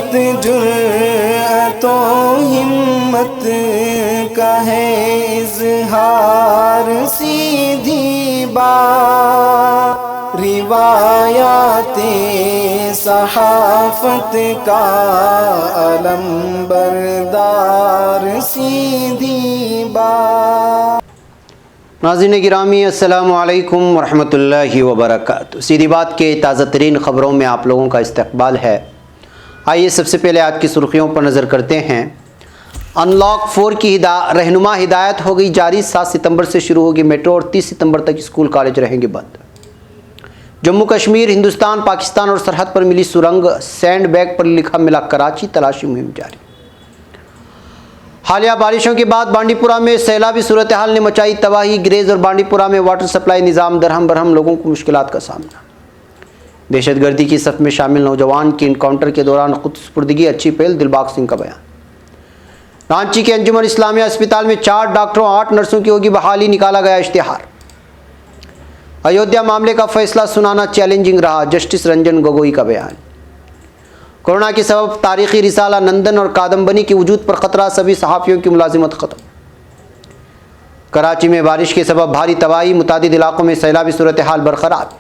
وقت جرأت و ہمت کا ہے اظہار، سیدھی بات روایات صحافت کا علم بردار، سیدھی بات۔ ناظرین گرامی السلام علیکم ورحمۃ اللہ وبرکاتہ۔ سیدھی بات کے تازہ ترین خبروں میں آپ لوگوں کا استقبال ہے۔ آئیے سب سے پہلے آج کی سرخیوں پر نظر کرتے ہیں۔ انلاک 4 کی رہنما ہدایت ہو گئی جاری، 7 ستمبر سے شروع ہوگی میٹرو اور 30 ستمبر تک اسکول کالج رہیں گے بند۔ جموں کشمیر، ہندوستان پاکستان اور سرحد پر ملی سرنگ، سینڈ بیگ پر لکھا ملا کراچی، تلاشی مہم جاری۔ حالیہ بارشوں کے بعد بانڈی پورہ میں سیلابی صورتحال نے مچائی تباہی، گریز اور بانڈی پورہ میں واٹر سپلائی نظام درہم برہم، لوگوں کو مشکلات کا سامنا۔ دہشت گردی کی صف میں شامل نوجوان کی انکاؤنٹر کے دوران خود سپردگی اچھی پہل، دلباغ سنگھ کا بیان۔ رانچی کے انجمن اسلامیہ اسپتال میں 4 ڈاکٹروں 8 نرسوں کی ہوگی بحالی، نکالا گیا اشتہار۔ ایودھیا معاملے کا فیصلہ سنانا چیلنجنگ رہا، جسٹس رنجن گگوئی کا بیان۔ کورونا کے سبب تاریخی رسالہ نندن اور کادمبنی کے وجود پر خطرہ، سبھی صحافیوں کی ملازمت ختم۔ کراچی میں بارش کے سبب بھاری تباہی، متعدد علاقوں میں سیلابی صورتحال برقرار۔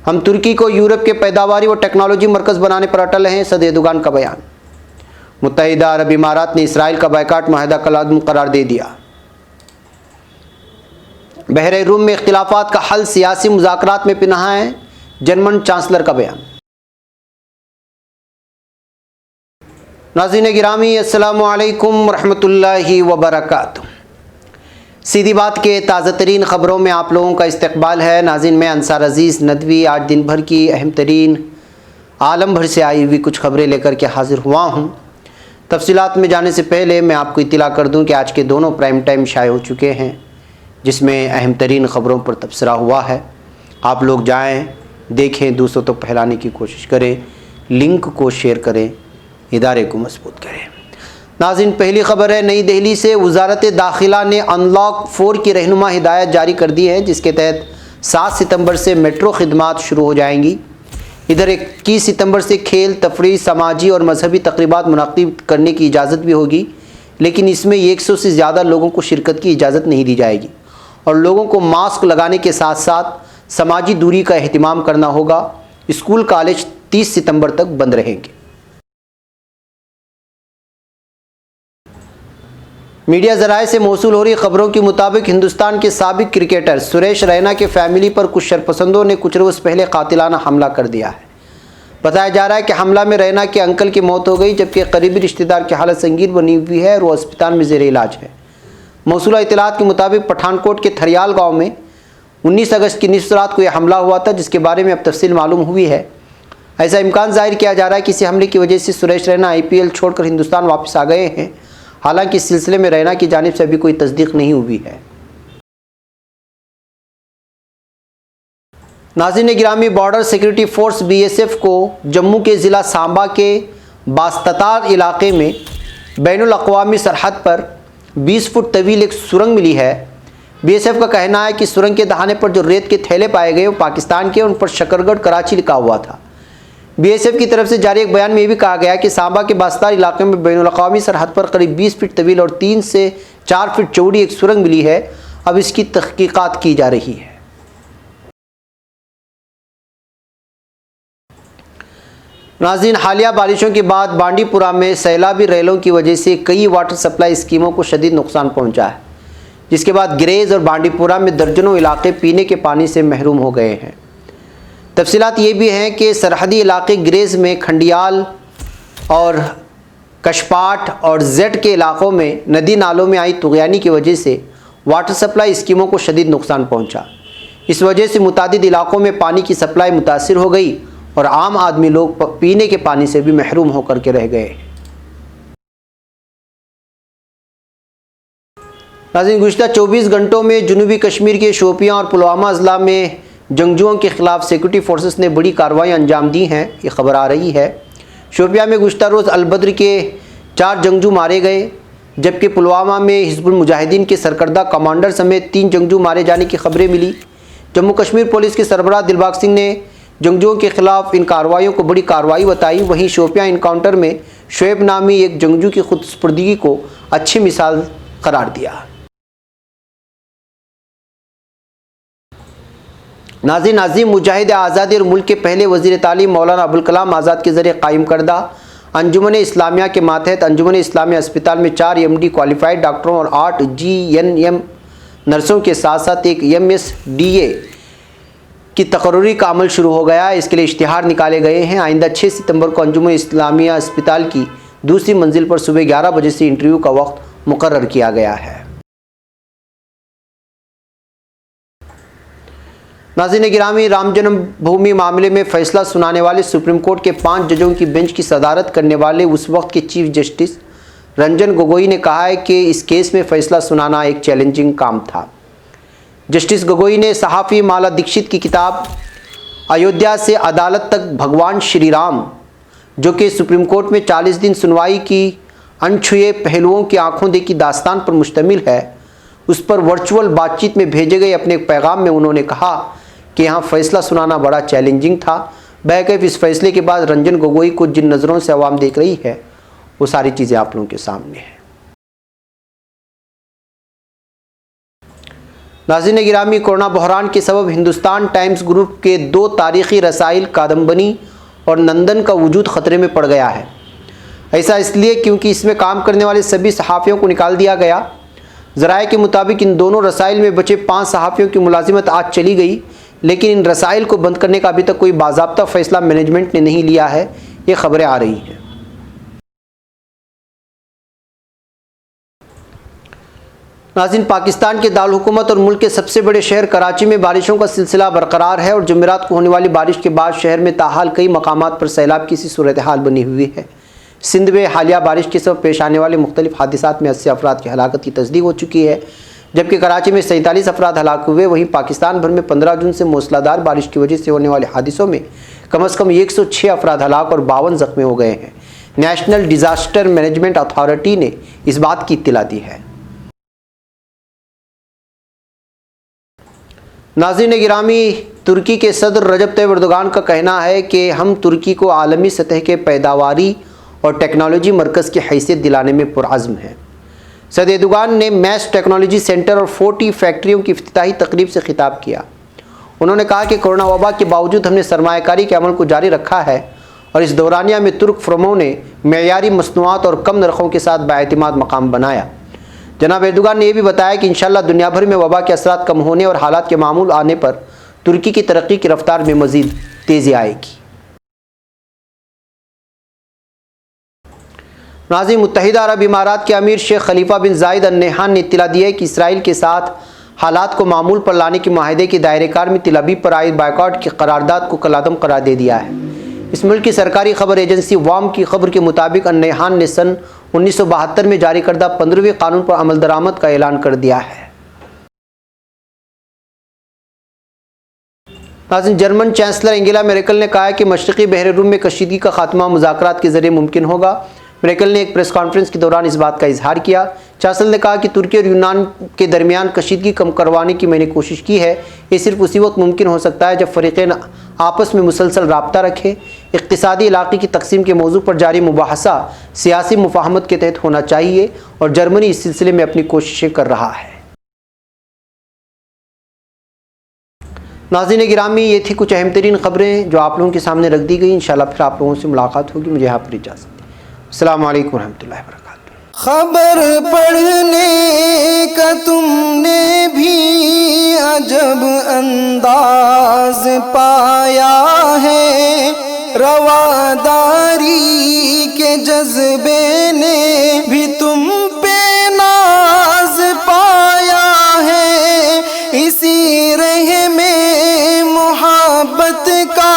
ہم ترکی کو یورپ کے پیداواری و ٹیکنالوجی مرکز بنانے پر اٹل ہیں، صدر ایردوغان کا بیان۔ متحدہ عرب امارات نے اسرائیل کا بائیکاٹ معاہدہ کالعدم قرار دے دیا۔ بحیرہ روم میں اختلافات کا حل سیاسی مذاکرات میں پنہاں ہے، جرمن چانسلر کا بیان۔ ناظرین گرامی السلام علیکم ورحمۃ اللہ وبرکاتہ۔ سیدھی بات کے تازہ ترین خبروں میں آپ لوگوں کا استقبال ہے۔ ناظرین میں انصار عزیز ندوی آج دن بھر کی اہم ترین عالم بھر سے آئی ہوئی کچھ خبریں لے کر کے حاضر ہوا ہوں۔ تفصیلات میں جانے سے پہلے میں آپ کو اطلاع کر دوں کہ آج کے دونوں پرائم ٹائم شائع ہو چکے ہیں، جس میں اہم ترین خبروں پر تبصرہ ہوا ہے۔ آپ لوگ جائیں، دیکھیں، دوسروں تک پھیلانے کی کوشش کریں، لنک کو شیئر کریں، ادارے کو مضبوط کریں۔ ناظرین پہلی خبر ہے نئی دہلی سے، وزارت داخلہ نے انلاک 4 کی رہنما ہدایت جاری کر دی ہے، جس کے تحت 7 ستمبر سے میٹرو خدمات شروع ہو جائیں گی۔ ادھر 21 ستمبر سے کھیل، تفریح، سماجی اور مذہبی تقریبات منعقد کرنے کی اجازت بھی ہوگی، لیکن اس میں 100 سے زیادہ لوگوں کو شرکت کی اجازت نہیں دی جائے گی اور لوگوں کو ماسک لگانے کے ساتھ ساتھ سماجی دوری کا اہتمام کرنا ہوگا۔ اسکول کالج 30 ستمبر تک بند رہیں گے۔ میڈیا ذرائع سے موصول ہو رہی خبروں کے مطابق ہندوستان کے سابق کرکٹر سریش رینا کے فیملی پر کچھ شرپسندوں نے کچھ روز پہلے قاتلانہ حملہ کر دیا ہے۔ بتایا جا رہا ہے کہ حملہ میں رینا کے انکل کی موت ہو گئی، جبکہ قریبی رشتہ دار کی حالت سنگین بنی ہوئی ہے اور وہ اسپتال میں زیر علاج ہے۔ موصولہ اطلاعات کے مطابق پٹھان کوٹ کے تھریال گاؤں میں 19 اگست کی نصف رات کو یہ حملہ ہوا تھا، جس کے بارے میں اب تفصیل معلوم ہوئی ہے۔ ایسا امکان ظاہر کیا جا رہا ہے کہ اسی حملے کی وجہ سے سریش رینا IPL چھوڑ کر ہندوستان واپس آ گئے ہیں، حالانکہ اس سلسلے میں رینا کی جانب سے ابھی کوئی تصدیق نہیں ہوئی ہے۔ ناظرین گرامی بارڈر سیکورٹی فورس BSF کو جموں کے ضلع سانبا کے باستتار علاقے میں بین الاقوامی سرحد پر 20 فٹ طویل ایک سرنگ ملی ہے۔ BSF کا کہنا ہے کہ سرنگ کے دہانے پر جو ریت کے تھیلے پائے گئے وہ پاکستان کے، ان پر شکرگڑھ کراچی لکھا ہوا تھا۔ BSF کی طرف سے جاری ایک بیان میں یہ بھی کہا گیا کہ سانبا کے باستار علاقے میں بین الاقوامی سرحد پر قریب 20 فٹ طویل اور 3 سے 4 فٹ چوڑی ایک سرنگ ملی ہے، اب اس کی تحقیقات کی جا رہی ہے۔ ناظرین حالیہ بارشوں کے بعد بانڈی پورہ میں سیلابی ریلوں کی وجہ سے کئی واٹر سپلائی اسکیموں کو شدید نقصان پہنچا ہے، جس کے بعد گریز اور بانڈی پورہ میں درجنوں علاقے پینے کے پانی سے محروم ہو گئے ہیں۔ تفصیلات یہ بھی ہیں کہ سرحدی علاقے گریز میں کھنڈیال اور کشپاٹ اور زیٹ کے علاقوں میں ندی نالوں میں آئی طغیانی کی وجہ سے واٹر سپلائی اسکیموں کو شدید نقصان پہنچا۔ اس وجہ سے متعدد علاقوں میں پانی کی سپلائی متاثر ہو گئی اور عام آدمی لوگ پینے کے پانی سے بھی محروم ہو کر کے رہ گئے۔ ناظرین گزشتہ 24 گھنٹوں میں جنوبی کشمیر کے شوپیاں اور پلوامہ اضلاع میں جنگجوؤں کے خلاف سیکورٹی فورسز نے بڑی کارروائیاں انجام دی ہیں، یہ خبر آ رہی ہے۔ شوپیاں میں گزشتہ روز البدر کے 4 جنگجو مارے گئے، جبکہ پلوامہ میں حزب المجاہدین کے سرکردہ کمانڈر سمیت 3 جنگجو مارے جانے کی خبریں ملی۔ جموں کشمیر پولیس کے سربراہ دلباغ سنگھ نے جنگجوؤں کے خلاف ان کارروائیوں کو بڑی کارروائی بتائی۔ وہیں شوپیاں انکاؤنٹر میں شعیب نامی ایک جنگجو کی خود سپردگی کو اچھی مثال قرار دیا۔ ناظرین، عظیم مجاہد آزادی اور ملک کے پہلے وزیر تعلیم مولانا ابوالکلام آزاد کے ذریعے قائم کردہ انجمن اسلامیہ کے ماتحت انجمن اسلامیہ اسپتال میں 4 MD کوالیفائڈ ڈاکٹروں اور 8 GNM نرسوں کے ساتھ ساتھ ایک MSDA کی تقرری کا عمل شروع ہو گیا ہے۔ اس کے لیے اشتہار نکالے گئے ہیں۔ آئندہ 6 ستمبر کو انجمن اسلامیہ اسپتال کی دوسری منزل پر صبح 11 بجے سے انٹرویو کا وقت مقرر کیا گیا ہے۔ ناظرین گرامی، رام جنم بھومی معاملے میں فیصلہ سنانے والے سپریم کورٹ کے 5 ججوں کی بینچ کی صدارت کرنے والے اس وقت کے چیف جسٹس رنجن گوگوئی نے کہا ہے کہ اس کیس میں فیصلہ سنانا ایک چیلنجنگ کام تھا۔ جسٹس گوگوئی نے صحافی مالا دکشت کی کتاب ایودھیا سے عدالت تک بھگوان شری رام، جو کہ سپریم کورٹ میں 40 دن سنوائی کی انچھوئے پہلوؤں کی آنکھوں دیکھی داستان پر مشتمل ہے، اس پر ورچوئل بات چیت میں بھیجے گئے اپنے ایک پیغام میں انہوں نے کہا کہ یہاں فیصلہ سنانا بڑا چیلنجنگ تھا۔ بہرکیف اس فیصلے کے بعد رنجن گوگوئی کو جن نظروں سے عوام دیکھ رہی ہے وہ ساری چیزیں آپ لوگوں کے سامنے ہیں۔ ناظرین گرامی، کورونا بحران کے سبب ہندوستان ٹائمز گروپ کے 2 تاریخی رسائل کادمبنی اور نندن کا وجود خطرے میں پڑ گیا ہے۔ ایسا اس لیے کیونکہ اس میں کام کرنے والے سبھی صحافیوں کو نکال دیا گیا۔ ذرائع کے مطابق ان دونوں رسائل میں بچے 5 صحافیوں کی ملازمت آج چلی گئی، لیکن ان رسائل کو بند کرنے کا ابھی تک کوئی باضابطہ فیصلہ مینجمنٹ نے نہیں لیا ہے، یہ خبریں آ رہی ہیں۔ ناظرین، پاکستان کے دارالحکومت اور ملک کے سب سے بڑے شہر کراچی میں بارشوں کا سلسلہ برقرار ہے اور جمعرات کو ہونے والی بارش کے بعد شہر میں تاحال کئی مقامات پر سیلاب کی سی صورتحال بنی ہوئی ہے۔ سندھ میں حالیہ بارش کے سبب پیش آنے والے مختلف حادثات میں 80 افراد کی ہلاکت کی تصدیق ہو چکی ہے، جبکہ کراچی میں 47 افراد ہلاک ہوئے۔ وہیں پاکستان بھر میں 15 جون سے موسلا دھار بارش کی وجہ سے ہونے والے حادثوں میں کم از کم 106 افراد ہلاک اور 52 زخمی ہو گئے ہیں۔ نیشنل ڈیزاسٹر مینجمنٹ اتھارٹی نے اس بات کی اطلاع دی ہے۔ ناظرین گرامی، ترکی کے صدر رجب طیب اردوغان کا کہنا ہے کہ ہم ترکی کو عالمی سطح کے پیداواری اور ٹیکنالوجی مرکز کی حیثیت دلانے میں پرعزم ہیں۔ صدر اردوغان نے میس ٹیکنالوجی سینٹر اور 40 فیکٹریوں کی افتتاحی تقریب سے خطاب کیا۔ انہوں نے کہا کہ کورونا وبا کے باوجود ہم نے سرمایہ کاری کے عمل کو جاری رکھا ہے اور اس دورانیہ میں ترک فرموں نے معیاری مصنوعات اور کم نرخوں کے ساتھ بااعتماد مقام بنایا۔ جناب اردوغان نے یہ بھی بتایا کہ انشاءاللہ دنیا بھر میں وبا کے اثرات کم ہونے اور حالات کے معمول آنے پر ترکی کی ترقی کی رفتار میں مزید تیزی آئے گی۔ ناظرین، متحدہ عرب امارات کے امیر شیخ خلیفہ بن زائد ال نہیان نے اطلاع دی ہے کہ اسرائیل کے ساتھ حالات کو معمول پر لانے کے معاہدے کے دائرہ کار میں تل ابیب پر عائد بائیکاٹ کی قرارداد کو کالعدم قرار دے دیا ہے۔ اس ملک کی سرکاری خبر ایجنسی وام کی خبر کے مطابق ال نہیان نے سن 1972 میں جاری کردہ 15ویں قانون پر عمل درآمد کا اعلان کر دیا ہے۔ ناظرین، جرمن چانسلر انگیلا میرکل نے کہا ہے کہ مشرقی بحر روم میں کشیدگی کا خاتمہ مذاکرات کے ذریعے ممکن ہوگا۔ میرکل نے ایک پریس کانفرنس کے دوران اس بات کا اظہار کیا۔ چانسلر نے کہا کہ ترکی اور یونان کے درمیان کشیدگی کم کروانے کی میں نے کوشش کی ہے، یہ صرف اسی وقت ممکن ہو سکتا ہے جب فریقین آپس میں مسلسل رابطہ رکھیں۔ اقتصادی علاقے کی تقسیم کے موضوع پر جاری مباحثہ سیاسی مفاہمت کے تحت ہونا چاہیے اور جرمنی اس سلسلے میں اپنی کوششیں کر رہا ہے۔ ناظرین گرامی، یہ تھی کچھ اہم ترین خبریں جو آپ لوگوں کے سامنے رکھ دی گئی۔ انشاءاللہ پھر آپ لوگوں سے ملاقات ہوگی۔ مجھے یہاں پر اجازت دیں۔ السلام علیکم ورحمۃ اللہ وبرکاتہ۔ خبر پڑھنے کا تم نے بھی عجب انداز پایا ہے، رواداری کے جذبے نے بھی تم پہ ناز پایا ہے، اسی رہ میں محبت کا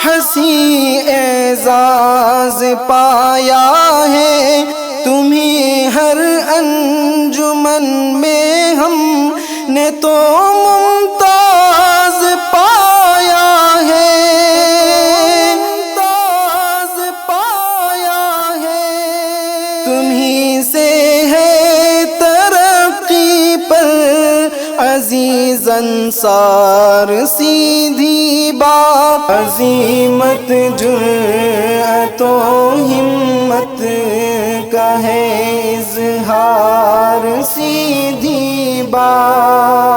حسین اعزاز پایا ہے، تمہیں ہر انجمن میں ہم نے تو ممتاز پایا ہے، ممتاز پایا ہے، تمہیں سے ہے ترقی پر عزیز عزیز انصار سیدھی بات عظیمت جرأت و ہمت کا ہے اظہار سیدھی بات